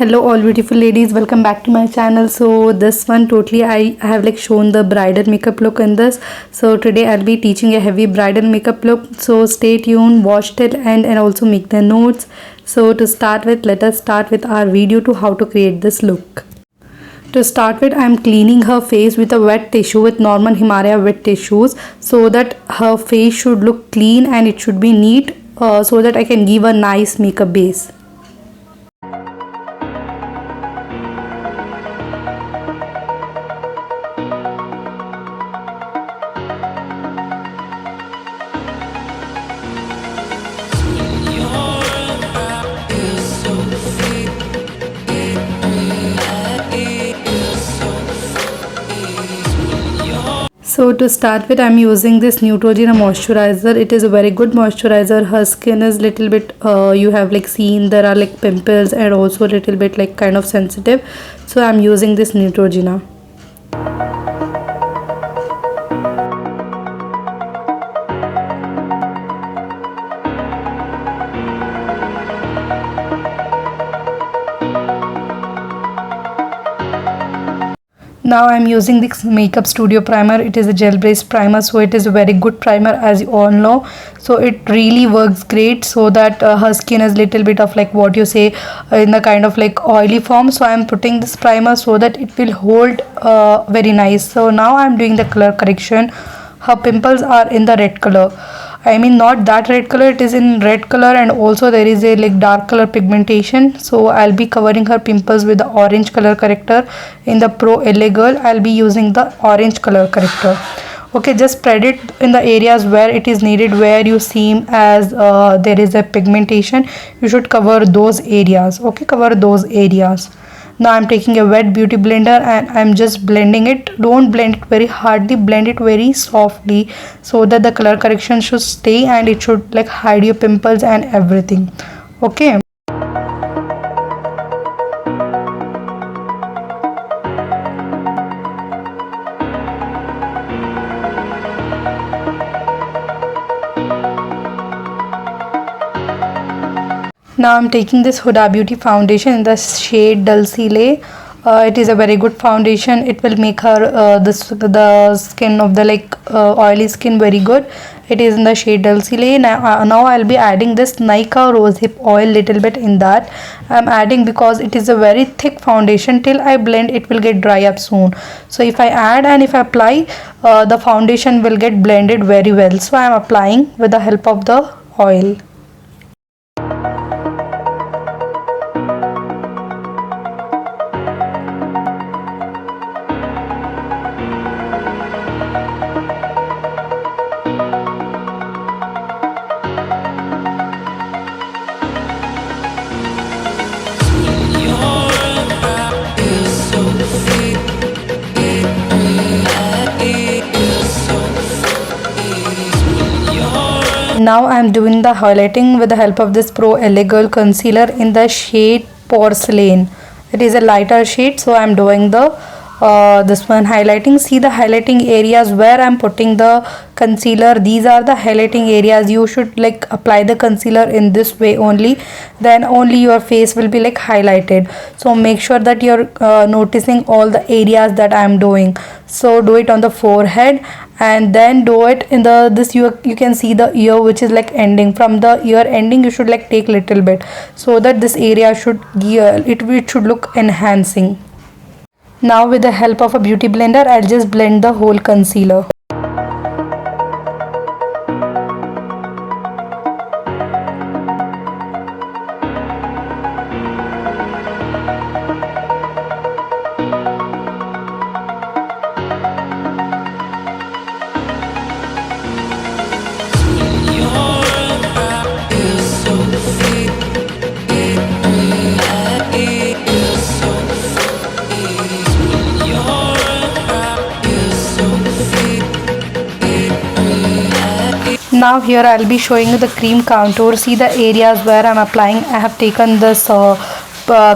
Hello all beautiful ladies, welcome back to my channel. So this one totally I have like shown the bridal makeup look in this. So today I'll be teaching a heavy bridal makeup look, so stay tuned, watch till end and also make the notes. So to start with, let us start with our video to how to create this look. To start with, I am cleaning her face with a wet tissue with Norman Himalaya wet tissues, so that her face should look clean and it should be neat, so that I can give a nice makeup base. So to start with, I'm using this Neutrogena moisturizer. It is a very good moisturizer. Her skin is little bit you have like seen there are like pimples and also a little bit like kind of sensitive, so I'm using this Neutrogena. Now I'm using this Makeup Studio primer. It is a gel based primer, so it is a very good primer, as you all know. So it really works great, so that her skin is little bit of like what you say in the kind of like oily form. So I'm putting this primer so that it will hold very nice. So now I'm doing the color correction. Her pimples are in the red color. I mean not that red color, it is in red color, and also there is a like dark color pigmentation. So I'll be covering her pimples with the orange color corrector. In the Pro LA Girl, I'll be using the orange color corrector. Okay, just spread it in the areas where it is needed, where you seem as there is a pigmentation. You should cover those areas. Okay, cover those areas. Now I'm taking a wet beauty blender and I'm just blending it. Don't blend it very hardly, blend it very softly, so that the color correction should stay and it should like hide your pimples and everything. Okay. Now I'm taking this Huda Beauty foundation in the shade Dulcile. It is a very good foundation. It will make her the skin of the like oily skin very good. It is in the shade Dulcile. Now I'll be adding this Nykaa Rosehip oil little bit in that. I'm adding because it is a very thick foundation. Till I blend, it will get dry up soon. So if I add and if I apply, the foundation will get blended very well. So I'm applying with the help of the oil. Now I am doing the highlighting with the help of this Pro LA Girl concealer in the shade Porcelain. It is a lighter shade, so I am doing the this one highlighting. See the highlighting areas where I am putting the concealer. These are the highlighting areas. You should like apply the concealer in this way only, then only your face will be like highlighted. So make sure that you're noticing all the areas that I am doing. So do it on the forehead and then do it in the this you can see the ear, which is like ending. From the ear ending, you should like take little bit, so that this area should it should look enhancing. Now with the help of a beauty blender, I'll just blend the whole concealer. Now here I'll be showing you the cream contour. See the areas where I'm applying. I have taken this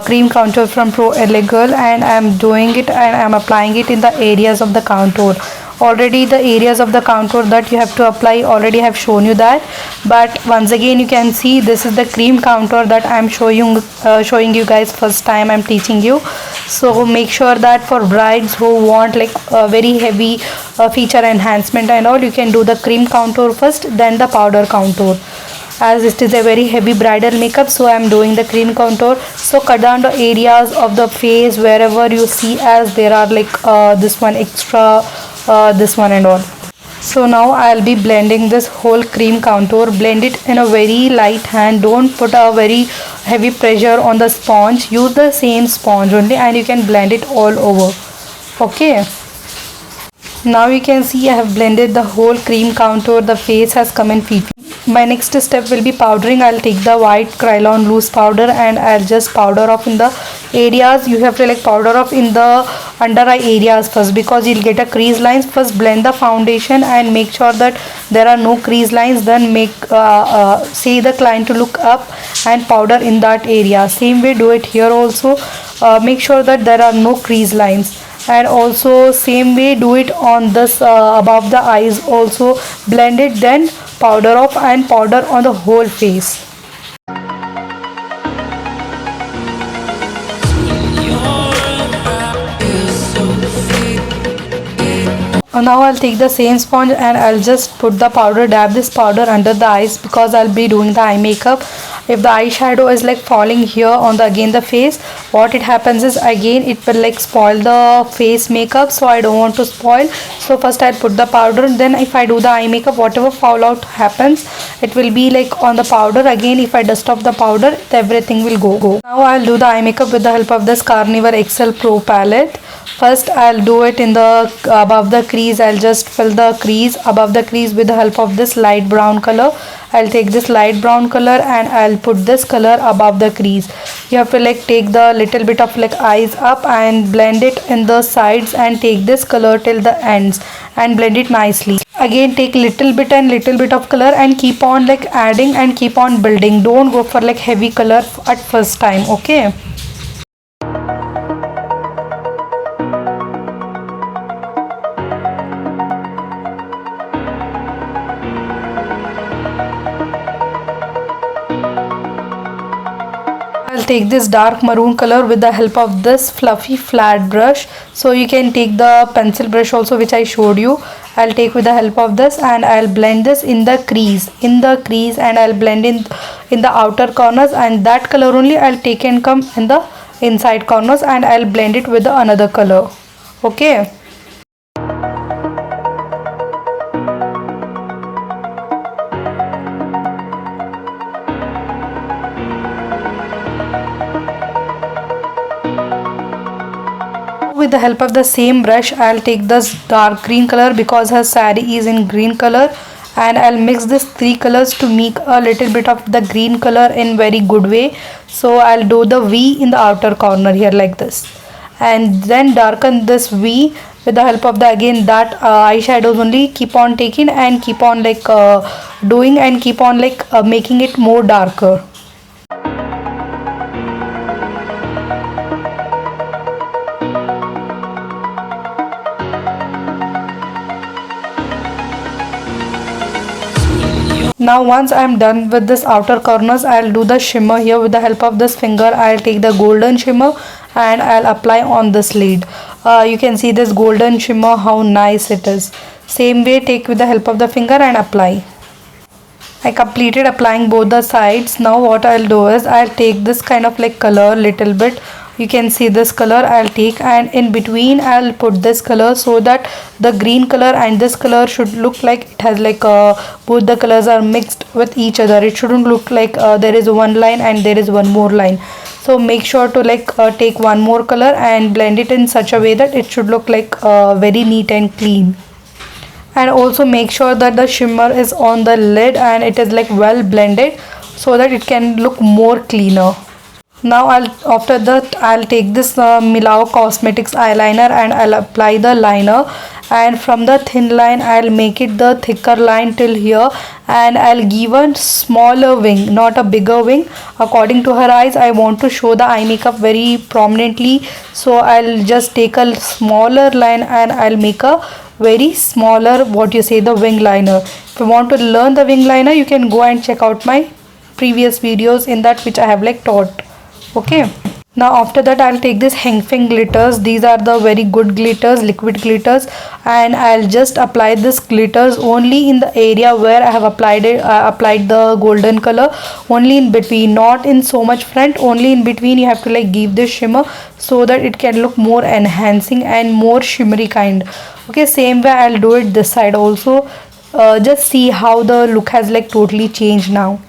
cream contour from Pro LA Girl and I'm doing it and I'm applying it in the areas of the contour. already the areas of the contour that you have to apply already have shown you that. But once again you can see this is the cream contour that I'm showing you guys first time I'm teaching you. So make sure that for brides who want like a very heavy feature enhancement and all, you can do the cream contour first, then the powder contour. As it is a very heavy bridal makeup, so I am doing the cream contour. So cut down the areas of the face wherever you see as there are like this one extra, this one and all. So now I'll be blending this whole cream contour. Blend it in a very light hand. Don't put a very heavy pressure on the sponge. Use the same sponge only and you can blend it all over. Okay. Now you can see I have blended the whole cream contour. The face has come in feet. My next step will be powdering. I'll take the white Krylon loose powder and I'll just powder off in the areas. You have to like powder off in the under eye areas first, because you'll get a crease lines. First blend the foundation and make sure that there are no crease lines. Then say the client to look up and powder in that area. Same way do it here also. Make sure that there are no crease lines. And also same way do it on this above the eyes also. Blend it, then powder off and powder on the whole face. Now I'll take the same sponge and I'll just put the powder, dab this powder under the eyes, because I'll be doing the eye makeup. If the eyeshadow is like falling here on the again the face, what it happens is again it will like spoil the face makeup, so I don't want to spoil. So first I'll put the powder, then if I do the eye makeup, whatever fallout happens, it will be like on the powder. Again if I dust off the powder, everything will go. Now I'll do the eye makeup with the help of this Carnivore XL Pro palette. First I'll do it in the above the crease. I'll just fill the crease above the crease with the help of this light brown color. I'll take this light brown color and I'll put this color above the crease. You have to like take the little bit of like eyes up and blend it in the sides, and take this color till the ends and blend it nicely. Again take little bit and little bit of color and keep on like adding and keep on building. Don't go for like heavy color at first time. Okay. I'll take this dark maroon color with the help of this fluffy flat brush. So you can take the pencil brush also, which I showed you. I'll take with the help of this and I'll blend this in the crease, and I'll blend in the outer corners, and that color only I'll take and come in the inside corners, and I'll blend it with the another color. Okay. With the help of the same brush, I'll take this dark green color because her saree is in green color, and I'll mix these three colors to make a little bit of the green color in very good way. So I'll do the V in the outer corner here like this, and then darken this V with the help of the again that eyeshadows only. Keep on taking and keep on like doing and keep on like making it more darker. Now once I am done with this outer corners, I'll do the shimmer here with the help of this finger. I'll take the golden shimmer and I'll apply on this lid. You can see this golden shimmer, how nice it is. Same way, take with the help of the finger and apply. I completed applying both the sides. Now what I'll do is I'll take this kind of like color little bit. You can see this color I'll take, and in between I'll put this color, so that the green color and this color should look like it has like both the colors are mixed with each other. It shouldn't look like there is one line and there is one more line. So make sure to like take one more color and blend it in such a way that it should look like very neat and clean. And also make sure that the shimmer is on the lid and it is like well blended, so that it can look more cleaner. Now after that I'll take this Milao Cosmetics eyeliner and I'll apply the liner, and from the thin line I'll make it the thicker line till here, and I'll give a smaller wing, not a bigger wing. According to her eyes, I want to show the eye makeup very prominently, so I'll just take a smaller line and I'll make a very smaller, what you say, the wing liner. If you want to learn the wing liner, you can go and check out my previous videos in that which I have like taught. Okay, now after that I'll take this Heng Feng glitters. These are the very good glitters, liquid glitters, and I'll just apply this glitters only in the area where I have applied it, applied the golden color, only in between, not in so much front, only in between. You have to like give this shimmer so that it can look more enhancing and more shimmery kind. Okay, same way I'll do it this side also. Just see how the look has like totally changed now.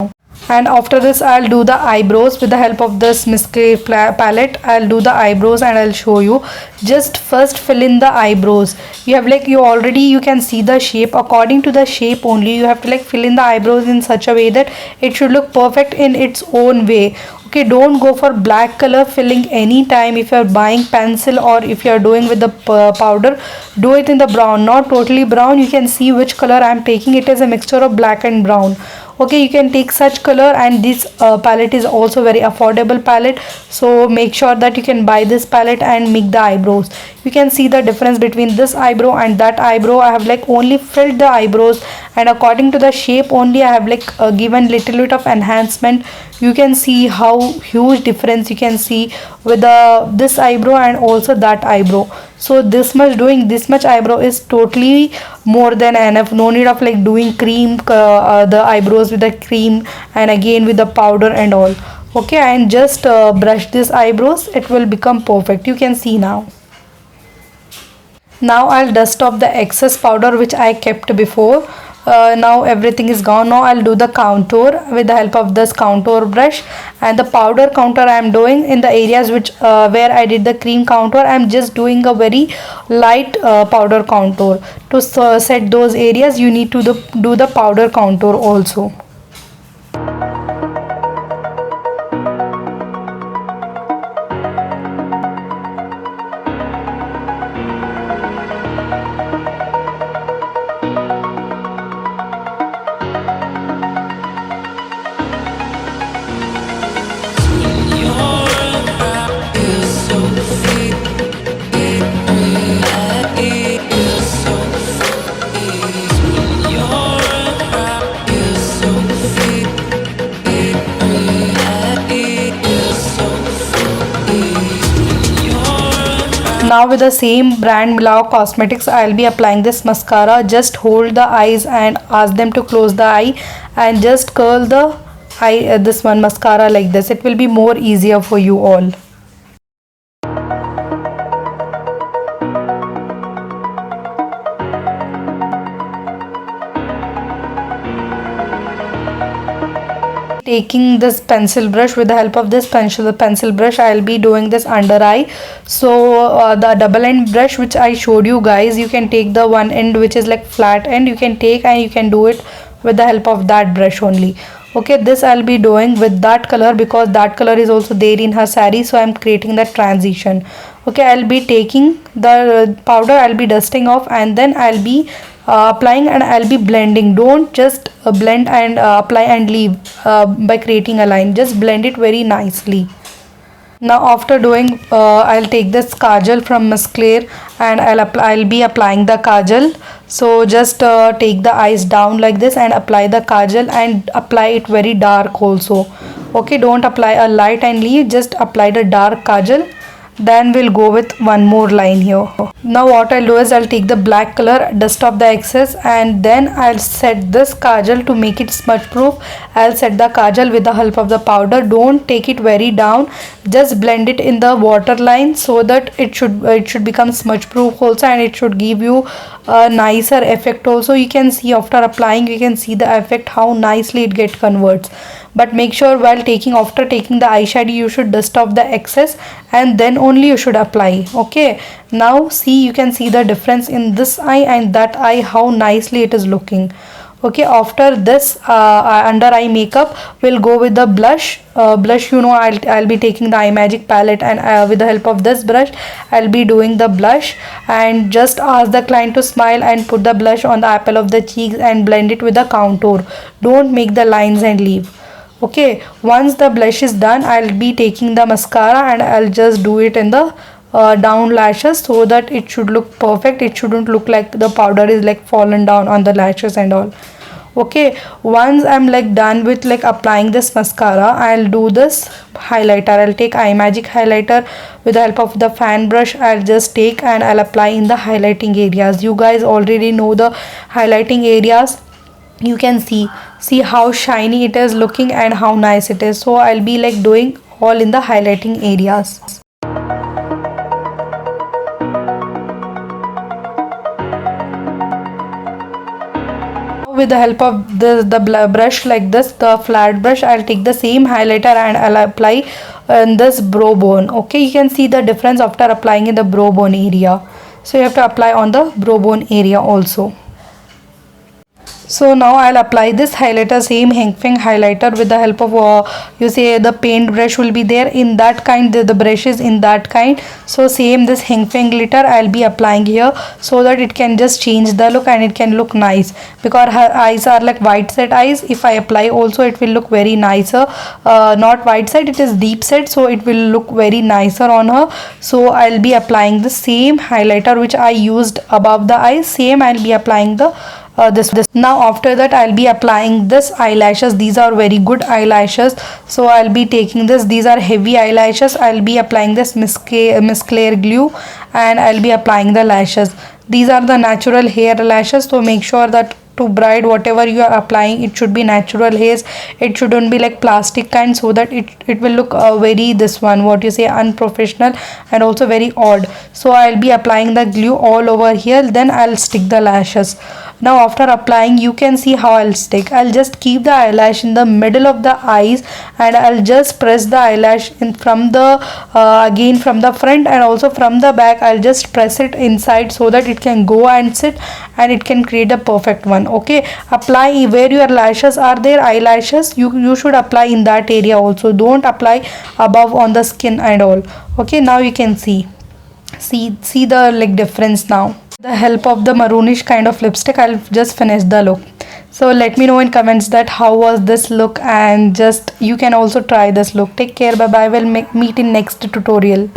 And after this I'll do the eyebrows with the help of this Miss Clay palette. I'll do the eyebrows and I'll show you. Just first fill in the eyebrows. You have like, you already, you can see the shape. According to the shape only you have to like fill in the eyebrows in such a way that it should look perfect in its own way. Okay, don't go for black color filling anytime. If you are buying pencil or if you are doing with the powder, do it in the brown, not totally brown. You can see which color I am taking. It is a mixture of black and brown. Okay, you can take such color, and this palette is also very affordable palette, so make sure that you can buy this palette and make the eyebrows. You can see the difference between this eyebrow and that eyebrow. I have like only filled the eyebrows, and according to the shape only I have like given little bit of enhancement. You can see how huge difference you can see with this eyebrow and also that eyebrow. So this much, doing this much eyebrow is totally more than enough. No need of like doing cream, the eyebrows with the cream and again with the powder and all. Okay, and just brush this eyebrows, it will become perfect. You can see now. Now I'll dust off the excess powder which I kept before. Now everything is gone. Now I'll do the contour with the help of this contour brush, and the powder contour I am doing in the areas which where I did the cream contour. I am just doing a very light powder contour. To set those areas you need to do the powder contour also. Now with the same brand Milao Cosmetics, I'll be applying this mascara. Just hold the eyes and ask them to close the eye, and just curl the eye, this one mascara like this. It will be more easier for you all. Taking this pencil brush, with the help of this pencil brush I'll be doing this under eye. So the double end brush which I showed you guys, you can take the one end which is like flat end, you can take and you can do it with the help of that brush only. Okay, this I'll be doing with that color because that color is also there in her saree, so I'm creating that transition. Okay, I'll be taking the powder, I'll be dusting off, and then I'll be applying and I'll be blending. Don't just blend and apply and leave by creating a line. Just blend it very nicely. Now after doing, I'll take this kajal from Miss Claire and I'll be applying the kajal. So just take the eyes down like this and apply the kajal, and apply it very dark also. Okay, don't apply a light and leave, just apply the dark kajal. Then we'll go with one more line here. Now what I'll do is I'll take the black color, dust off the excess, and then I'll set this kajal to make it smudge proof. I'll set the kajal with the help of the powder. Don't take it very down, just blend it in the waterline so that it should become smudge proof also, and it should give you a nicer effect also. You can see after applying, you can see the effect how nicely it get converts. But make sure while after taking the eyeshadow, you should dust off the excess and then only you should apply. Okay, now see, you can see the difference in this eye and that eye, how nicely it is looking. Okay, after this under eye makeup, we'll go with the blush. Blush, you know, I'll be taking the iMagic palette, and with the help of this brush I'll be doing the blush, and just ask the client to smile and put the blush on the apple of the cheeks and blend it with the contour. Don't make the lines and leave. Okay, once the blush is done, I'll be taking the mascara and I'll just do it in the down lashes, so that it should look perfect. It shouldn't look like the powder is like fallen down on the lashes and all. Okay, once I'm like done with like applying this mascara, I'll do this highlighter. I'll take iMagic highlighter with the help of the fan brush. I'll just take and I'll apply in the highlighting areas. You guys already know the highlighting areas. You can see how shiny it is looking and how nice it is. So I'll be like doing all in the highlighting areas. With the help of the brush like this, the flat brush, I'll take the same highlighter and I'll apply in this brow bone. Okay, you can see the difference after applying in the brow bone area. So you have to apply on the brow bone area also. So now I'll apply this highlighter, same Heng Feng highlighter, with the help of you say the paint brush will be there in that kind, the brush is in that kind. So same this Heng Feng glitter I'll be applying here, so that it can just change the look and it can look nice, because her eyes are like wide set eyes. If I apply also, it will look very nicer. Not wide set, it is deep set, so it will look very nicer on her. So I'll be applying the same highlighter which I used above the eyes, same I'll be applying the this. Now after that I'll be applying this eyelashes. These are very good eyelashes, so I'll be taking this. These are heavy eyelashes. I'll be applying this Miss Claire glue and I'll be applying the lashes. These are the natural hair lashes, so make sure that to bride whatever you are applying, it should be natural hairs. It shouldn't be like plastic kind, so that it will look very this one, what you say, unprofessional and also very odd. So I'll be applying the glue all over here, then I'll stick the lashes. Now after applying, you can see how I'll stick. I'll just keep the eyelash in the middle of the eyes and I'll just press the eyelash in from the again from the front and also from the back. I'll just press it inside so that it can go and sit and it can create a perfect one. Okay, apply where your lashes are there, eyelashes, you should apply in that area also. Don't apply above on the skin and all. Okay, now you can see the like difference. Now the help of the maroonish kind of lipstick, I'll just finish the look. So let me know in comments that how was this look, and just you can also try this look. Take care, bye bye. We'll meet in next tutorial.